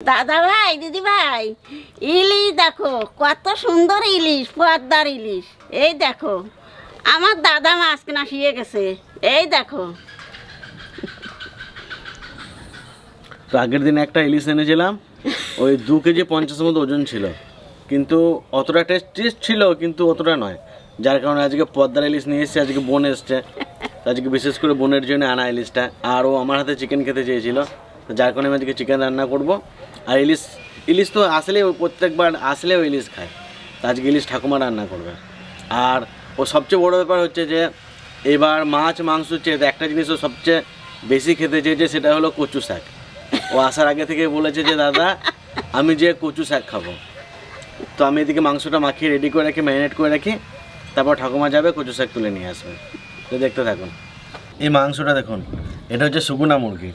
দাদা ভাই দিদি ভাই ইলিশ দেখো কত সুন্দর ইলিশ, পদ্মার ইলিশ। এই দেখো আমার দাদা মাছ কেনা শিখে গেছে। এই দেখো তো আগের দিন একটা ইলিশ এনেছিলাম, ওই 2 কেজি 50 মতো ওজন ছিল, কিন্তু অতটা টেস্টি ছিল কিন্তু অতটা নয়, যার কারণে আজকে পদ্মার ইলিশ নিয়ে এসেছে। আজকে বোন এসছে, আজকে বিশেষ করে বোনের জন্য আনা ইলিশটা। আর ও আমার হাতে চিকেন খেতে চেয়েছিল, যার কারণে আমি আজকে চিকেন রান্না করব। আর ইলিশ তো আসলে প্রত্যেকবার আসলেও ইলিশ খায়, আজকে ইলিশ ঠাকুমা রান্না করবে। আর ও সবচেয়ে বড় ব্যাপার হচ্ছে যে এবার মাছ মাংস চেয়ে একটা জিনিস ও সবচেয়ে বেশি খেতে চেয়েছে, সেটা হলো কচু শাক। ও আসার আগে থেকে বলেছে যে দাদা আমি যে কচু শাক খাবো। তো আমি এদিকে মাংসটা মাখিয়ে রেডি করে রাখি, ম্যারিনেট করে রাখি, তারপর ঠাকুমা যাবে কচু শাক তুলে নিয়ে আসবে। তো দেখতে থাকুন। এই মাংসটা দেখুন, এটা হচ্ছে শুকনা মুরগি।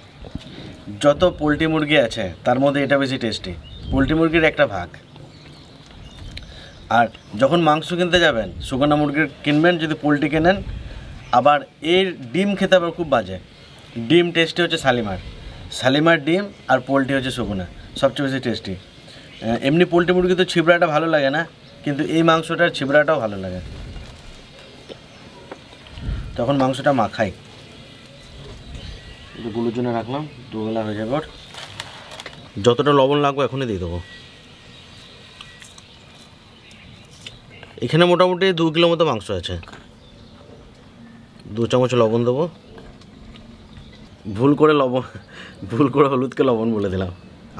যত পোলট্রি মুরগি আছে তার মধ্যে এটা বেশি টেস্টি, পোলট্রি মুরগির একটা ভাগ। আর যখন মাংস কিনতে যাবেন শুকনা মুরগির কিনবেন, যদি পোলট্রি কেনেন। আবার এর ডিম খেতে আবার খুব বাজে। ডিম টেস্টি হচ্ছে শালিমার ডিম, আর পোলট্রি হচ্ছে শুকনা, সবচেয়ে বেশি টেস্টি। এমনি পোলট্রি মুরগি তো ছিবড়াটা ভালো লাগে না, কিন্তু এই মাংসটার ছিবড়াটাও ভালো লাগে। তখন মাংসটা মাখাই, গুলোর জন্য রাখলাম, দুবেলা হয়ে যাবে। ওর যতটা লবণ লাগবে এখনই দিয়ে দেবো। এখানে মোটামুটি 2 কিলো মতো মাংস আছে। 2 চামচ লবণ দেবো। ভুল করে হলুদকে লবণ বলে দিলাম,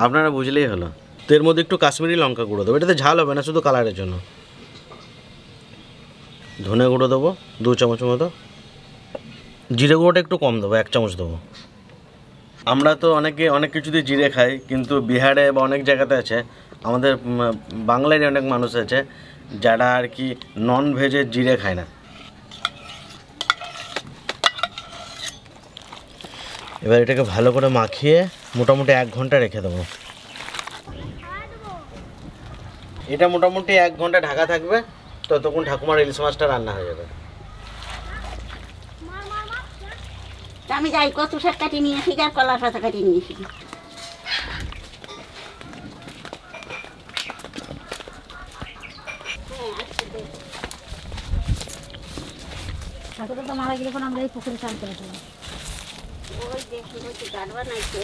আপনারা বুঝলেই হলো। তো এর মধ্যে একটু কাশ্মীরি লঙ্কা গুঁড়ো দেবো, এটাতে ঝাল হবে না, শুধু কালারের জন্য। ধনে গুঁড়ো দেবো 2 চামচ মতো। জিরে গুঁড়োটা একটু কম দেবো, 1 চামচ দেবো। আমরা তো অনেক কিছুতে জিরে খাই, কিন্তু বিহারে বা অনেক জায়গাতে আছে, আমাদের বাংলারই অনেক মানুষ আছে যারা আর কি নন ভেজের জিরে খায় না। এবার এটাকে ভালো করে মাখিয়ে মোটামুটি 1 ঘন্টা রেখে দেবো। এটা মোটামুটি 1 ঘন্টা ঢাকা থাকবে, ততক্ষণ ঠাকুমার ইলিশ মাছটা রান্না হয়ে যাবে। আমি যাই কচু শাক কাটি নিয়ে আসি, আর কলার পাতা কাটি নিয়ে আসি। ঠাকুরটা তো মারা গেলে আমরা এই পুকুরে চান করেছিলাম। ওই দেখি হচ্ছে গাছ বানাইছে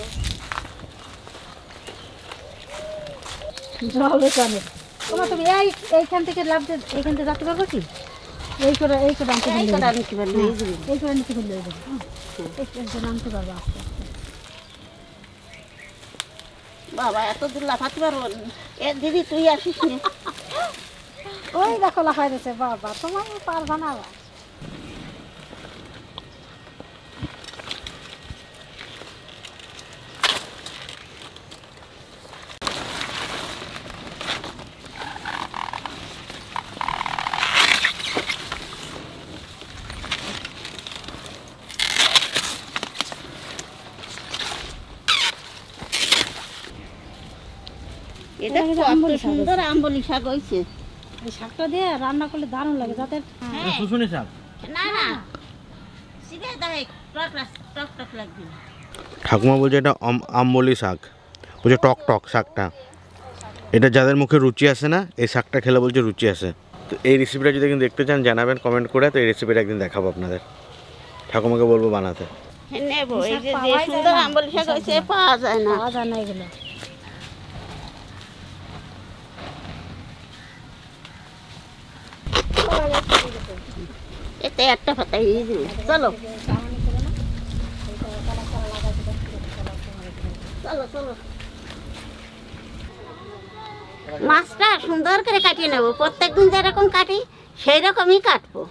জলে চলে। তোমার তুমি এইখান থেকে লাভ এইখান থেকে রাখতে পারবো কি? এই করে আনতে পারলে এই করে নিতে পারলে আনতে পারবো আস্তে আস্তে। বাবা এত দূর লাফাতে পারবো এ দিদি, তুই আসিস নি। ওই দেখো লাফাই দিচ্ছে। বাবা তোমার পারবা না। এটা কত সুন্দর আম্বলি শাক হয়েছে। এই শাকটা দিয়ে রান্না করলে দারুণ লাগে। যাতে শুশুনি শাক না সিধে দেখ টক টক লাগবে। ঠাকুমা বলছে এটা আম্বলি শাক, বলছে টক টক শাকটা। এটা যাদের মুখে রুচি আসে না, এই শাকটা খেলে বলছে রুচি আসে। তো এই রেসিপিটা যদি একদিন দেখতে চান জানাবেন কমেন্ট করে। তো এই রেসিপিটা একদিন দেখাবো আপনাদের, ঠাকুমাকে বলবো বানাতে। নেবো এই যে সুন্দর আম্বলি শাক হয়েছে, পাওয়া যায় না এগুলো। এতে একটা পাতাই চলো মাছটা সুন্দর করে কাটিয়ে নেবো। প্রত্যেকদিন যেরকম কাটি সেই রকমই কাটবো।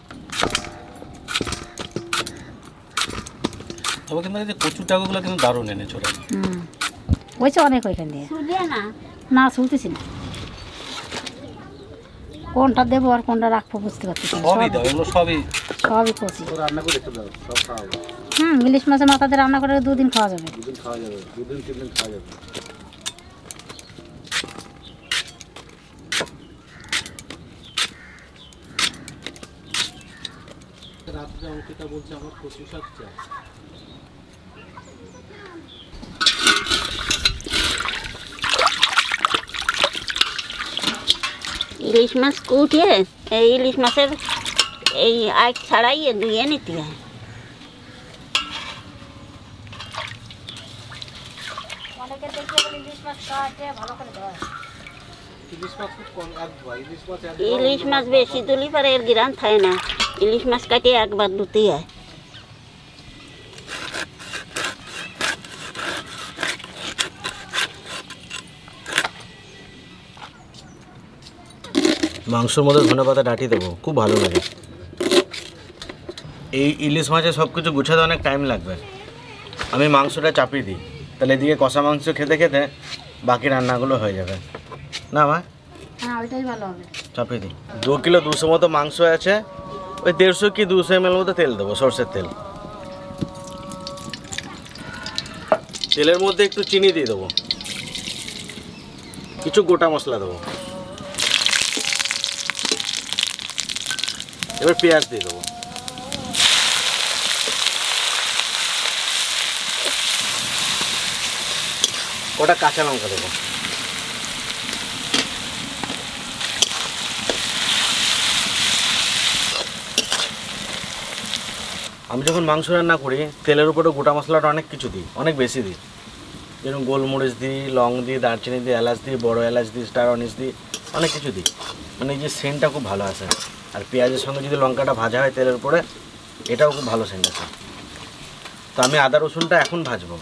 কচুর টাকাগুলো কিন্তু দারুণ এনেছো। হয়েছে অনেক ওইখান দিয়ে। শুলিয়ে না শুনতেছি না, কোনটা দেবো আর কোনটা রাখবো বুঝতে পারছি। সবই কচি রান্না করে রেখে দাও, সব খাওয়া। ইলিশ মাছের মাথা দিয়ে রান্না করে 2 দিন খাওয়া যাবে। 2 দিন 3 দিন খাওয়া যাবে। রাত্রে অঙ্কিতা বলছে আমার কচু শাক চাই। ইলিশ মাছ কুটিয়ে এই ইলিশ মাছের এই আগ ছাড়াইয়ে ধুয়ে নিতে হয়। ইলিশ মাছ বেশি তুলি পরে এর গিরান থাকে না, ইলিশ মাছ কাটিয়ে একবার ধুতে হয়। মাংসের মধ্যে ধনেপাতা ডাঁটি দেবো, খুব ভালো লাগে। এই ইলিশ মাছে সব কিছু গুছাতে অনেক টাইম লাগবে। আমি মাংসটা চাপিয়ে দিই, তাহলে এদিকে কষা মাংস খেতে খেতে বাকি রান্নাগুলো হয়ে যাবে। না মা? হ্যাঁ, ওইটাই ভালো হবে। চাপিয়ে দিই। 2 কিলো 200 মতো মাংস আছে, ওই 150 কি 200 ml মতো তেল দেবো, সরষের তেল। তেলের মধ্যে একটু চিনি দিয়ে দেবো, কিছু গোটা মশলা দেবো, এবার পেঁয়াজ দিয়ে দেবো, ওটা কাঁচা লঙ্কা দেবো। আমি যখন মাংস রান্না করি তেলের উপরে গোটা মশলাটা অনেক কিছু দিই, অনেক বেশি দিই। যেরকম গোলমরিচ দিই, লং দিই, দারচিনি দিই, এলাচ দিই, বড় এলাচ দিই, স্টার অনিস দিই, অনেক কিছু দিই। মানে এই যে সেন্টটা খুব ভালো আসে। আর পেঁয়াজের সঙ্গে যদি লঙ্কাটা ভাজা হয় তেলের উপরে, এটাও খুব ভালো সেন্ট আসে। তো আমি আদা রসুনটা এখন ভাজবো।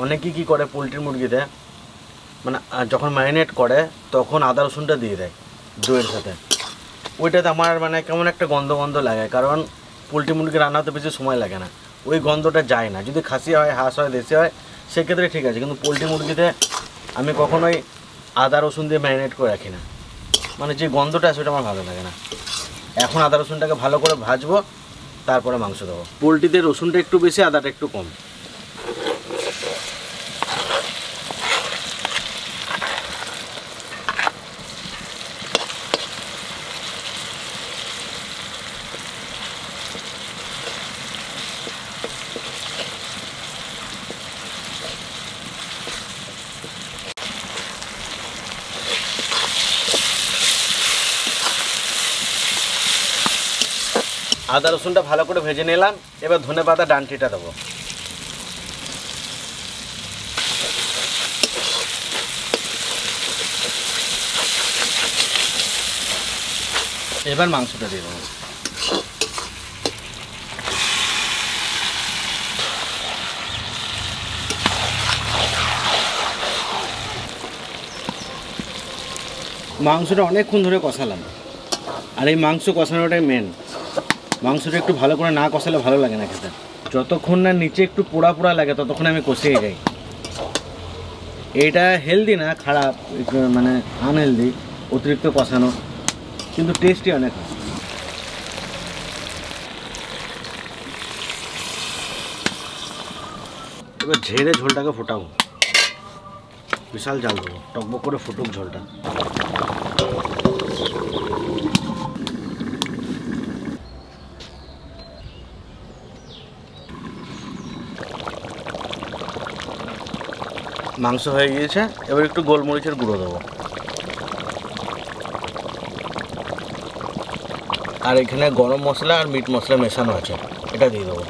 অনেকেই কী করে পোলট্রি মুরগিতে, মানে যখন ম্যারিনেট করে তখন আদা রসুনটা দিয়ে দেয় দইয়ের সাথে। ওইটাতে আমার মানে কেমন একটা গন্ধ গন্ধ লাগে, কারণ পোলট্রি মুরগি রান্না হতে বেশি সময় লাগে না, ওই গন্ধটা যায় না। যদি খাসি হয়, হাঁস হয়, দেশি হয়, সেক্ষেত্রে ঠিক আছে, কিন্তু পোলট্রি মুরগিতে আমি কখনোই আদা রসুন দিয়ে ম্যারিনেট করে রাখি না, মানে যে গন্ধটা আছে ওটা আমার ভালো লাগে না। এখন আদা রসুনটাকে ভালো করে ভাজবো, তারপরে মাংস দেবো। পোলট্রিতে রসুনটা একটু বেশি, আদাটা একটু কম। আদা রসুনটা ভালো করে ভেজে নিলাম, এবার ধনেপাতা ডাঁটিটা দেবো। এবার মাংসটা দিয়ে দেবো। মাংসটা অনেকক্ষণ ধরে কষালাম, আর এই মাংস কষানোটাই মেন। মাংসটা একটু ভালো করে না কষালে ভালো লাগে না খেতে। যতক্ষণ না নিচে একটু পোড়া পোড়া লাগে ততক্ষণ আমি কষিয়ে যাই। এইটা হেলদি না, খারাপ, মানে আনহেলদি অতিরিক্ত কষানো, কিন্তু টেস্টি অনেক। এবার ঝেড়ে ঝোলটাকে ফোটাবো, বিশাল জাল দেবো, টকবক করে ফুটুক ঝোলটা। মাংস হয়ে গিয়েছে, এবার একটু গোলমরিচের গুঁড়ো দেবো, আর এখানে গরম মশলা আর মিট মশলা মেশানো আছে, এটা দিয়ে দেবো।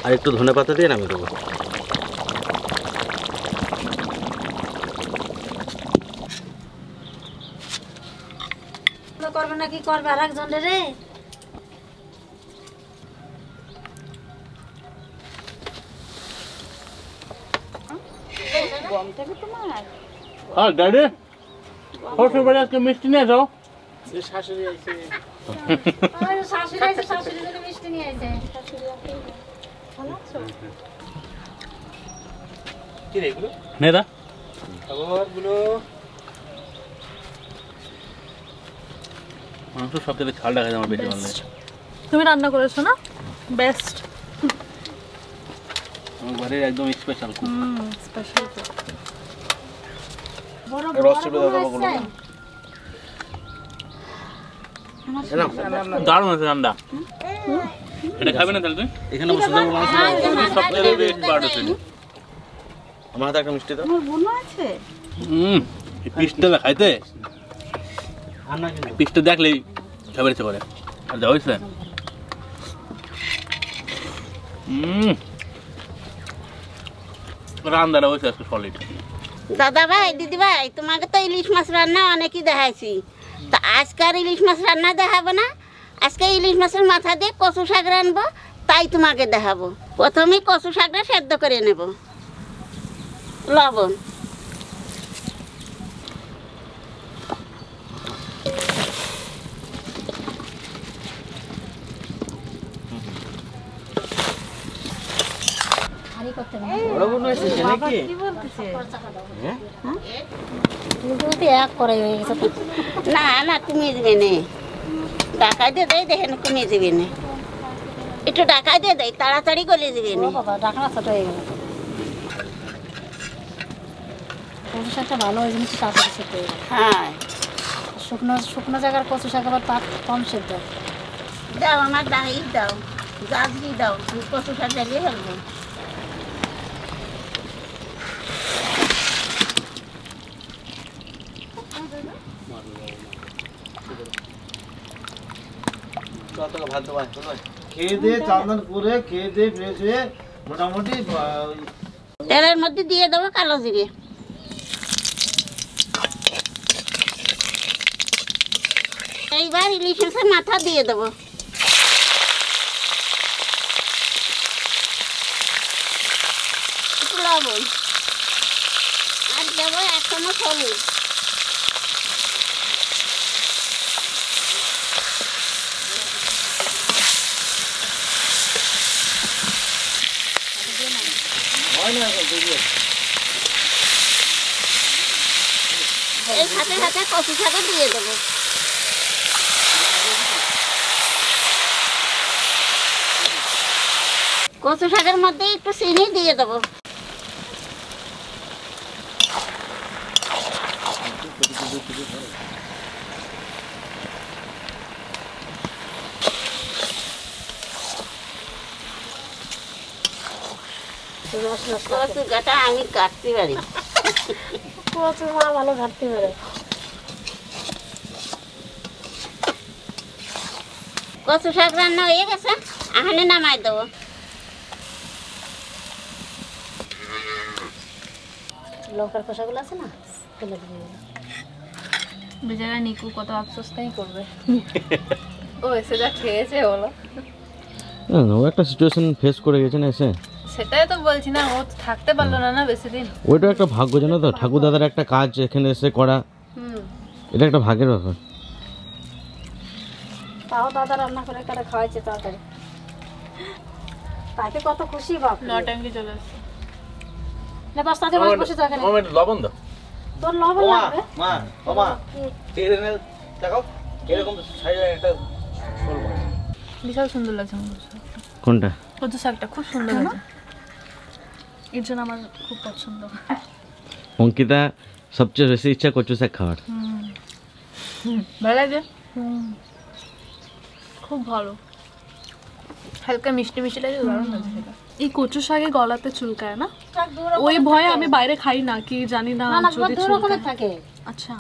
আর একটু ধনেপাতা দিয়ে নামিয়ে দেবো। করবে না কি করবে আর একজন রে? হ্যাঁ ড্যাডি, শ্বশুর বাড়ি আজকে মিষ্টি নিয়ে যাও। শাশুড়ি আছে, শাশুড়ি আছে, শাশুড়ি জন্য মিষ্টি নিয়ে আইছে। কি রে এগুলো? নেদা খাবারগুলো মাংস সব থেকে ঝাল দেখা যায় আমার বেশি ভালো লাগে। তুমি রান্না করেছো না? বেস্ট। আমার বাড়ির একদম স্পেশাল কুক। স্পেশাল তো। বড় রসগুলো দেবো গুলো। দারুণ আছে রান্না। এটা খাবে না তাহলে তুই? এখানে বসে দেবো মাংস। সব থেকে বেস্ট পার্ট হচ্ছে। আমার হাতে একটা মিষ্টি দাও। আমার বোনও আছে। এই পিসটা না খাইতে আন্না কিন্তু পিসটা দেখলেই খাবার ইচ্ছে করে আর যা হয়েছে রান্নাটা হয়েছে আজকে সলিড দাদা ভাই দিদি ভাই তোমাকে তো ইলিশ মাছ রান্না অনেকই দেখাইছি তা আজকে আর ইলিশ মাছ রান্না দেখাবো না আজকে ইলিশ মাছের মাথা দিয়ে কচু শাক রানবো তাই তোমাকে দেখাবো প্রথমে কচু শাকটা সেদ্ধ করে নেব লবণ হারি করতে হবে বড় বোন হয়েছে নাকি দুটো এক করে হয়ে গেছে তো। না না কমিয়ে দেবে নে ডাকাই দিয়ে দেয় দেখেন কমিয়ে দেবে নে একটু ডাকাই দিয়ে দেয় তাড়াতাড়ি গলে দেবে ও নে বাবা ডাকনা ছোট হয়ে গেল কচু শাকটা ভালো ওই জিনিস তাড়াতাড়ি সেদ্ধ হয়ে গেল হ্যাঁ শুকনো শুকনো জায়গার কচু শাক আবার পাত কম সেদ্ধ দাও আমার দাঁড়ি দাও গাছড়ি দাও আমি কচু শাক জ্বালিয়ে ফেলবো ভাত দেওয়া খেয়ে দিয়ে চান্দন করে খেয়ে দিয়ে ফ্রেশ হয়ে মোটামুটি তেলের মধ্যে দিয়ে দেবো কালো জিরে এইবার ইলিশ মাছের মাথা দিয়ে দেবো একটু লবণ আর দেবো 1 চামচ হলুদ এই সাথে সাথে কচু শাকও দিয়ে দেবো কচু শাকের মধ্যে একটু চিনি দিয়ে দেবো কচু কাটা আমি কাটতে পারি কচু মা ভালো ঘাটতে পারে কচু শাক রান্না হয়ে গেছে এখানে নামাই দেবো লঙ্কার খোসাগুলো আছে না ফেলে দিয়ে বেচারা নিকু কত আফসোসটাই করবে ও এসে যা খেয়েছে বলো ও একটা সিচুয়েশন ফেস করে গেছে না এসে সেটাই তো বলছি না ও থাকতে পারলো না না বেশি দিন ওইটা একটা ভাগ্য জানো তো ঠাকুর দাদার একটা কাজ এখানে এসে করা এটা একটা ভাগ্যের ব্যাপার তাও দাদা রান্না করে করে খাওয়াইছে তাড়াতাড়ি তাকে কত খুশি বাপ নটাঙ্কি চলে আসছে না বাস তাতে বসে বসে থাকে লবণ দাও তোর লবণ লাগবে মা ও মা টেনে দেখাও এরকম সাইজের একটা শোল মাছ বিশাল সুন্দর লাগছে আমার কোনটা কচু শাকটা খুব সুন্দর লাগছে এর জন্য আমার খুব পছন্দ অঙ্কিতা সবচেয়ে বেশি ইচ্ছা কচু শাক খাওয়ার ভালো লাগে খুব ভালো হালকা মিষ্টি মিষ্টি লাগে দারুণ লাগছে সেটা এই কচু শাকে গলাতে চুলকায় না ওই ভয়ে আমি বাইরে খাই না কি জানি না না যদি দু রকমের চুলকায় থাকে আচ্ছা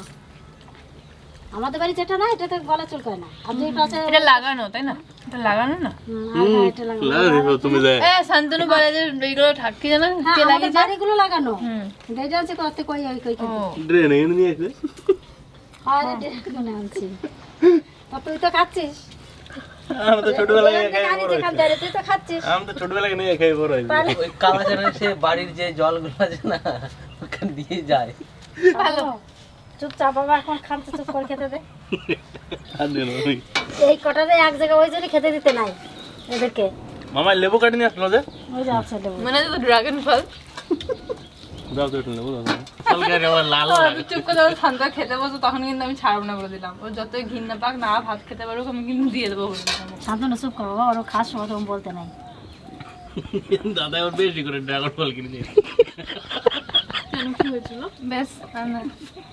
আমাদের বাড়ি যেটা না এটাতে গলা চুলকায় না আর যেটা আছে এটা লাগানো তাই না এটা লাগানো না এটা লাগানো তুমি যে এ শান্তনু বলে যে এইগুলো ঠাক্কি জানা হ্যাঁ কে আমাদের লাগিয়েছে বাড়িগুলো লাগানো এটা আছে করতে কই ওই কই ও ড্রেন এনে নিয়ে আসবে আরে দেখুন আনছি তুই তো খাচ্ছিস আমরা তো ছোটবেলায় গাড়ি যেখান থেকে তুই তো খাচ্ছিস আমরা তো ছোটবেলায় নিয়ে খাই বড় হয়েছে ওই কালাচারের সে বাড়ির যে জলগুলো আছে না ওখানে দিয়ে যায় ভালো চুপচাপ বাবা এখন খামতে চুপ করে খেতে দে আর দিন ওই এই কটারে এক জায়গায় ওই জন্য খেতে দিতে নাই এদেরকে মামা লেবু কাটি নিয়ে আসলো যে ওই যে আছে দেবো মানে তো ড্রাগন ফল দাও তো একটু লেবু দাও হালকা আমার লাল আমি চুপ করে যখন শান্ত খেতে বসো তখন কিন্তু আমি ছাড়ব না বলে দিলাম ও যতই ঘৃণা পাক না ভাত খেতে পারুক আমি কিন্তু দিয়ে দেবো বলে দিলাম শান্তনু চুপ করো বাবা ওরা খাস সময় তখন বলতে নাই দাদা এবার বেশি করে ড্রাগন ফল কিনে নিয়ে কি হয়েছিল বেশ না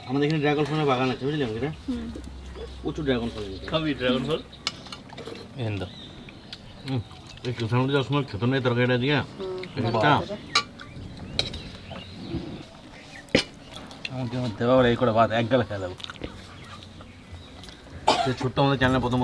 আমাদের এখানে ড্রাগন ফলের বাগান আছে বুঝলি অঙ্কিতা প্রচুর ড্রাগন ফল খাবি ড্রাগন ফল এন দাও এই কিষানগুলো যাওয়ার সময় খেতো না এই তরকারিটা দিয়ে একটা আমাকে দেওয়া এই করে ভাত এক গালে খেয়ে দেবো। ছোট্ট আমাদের চ্যানেল প্রথম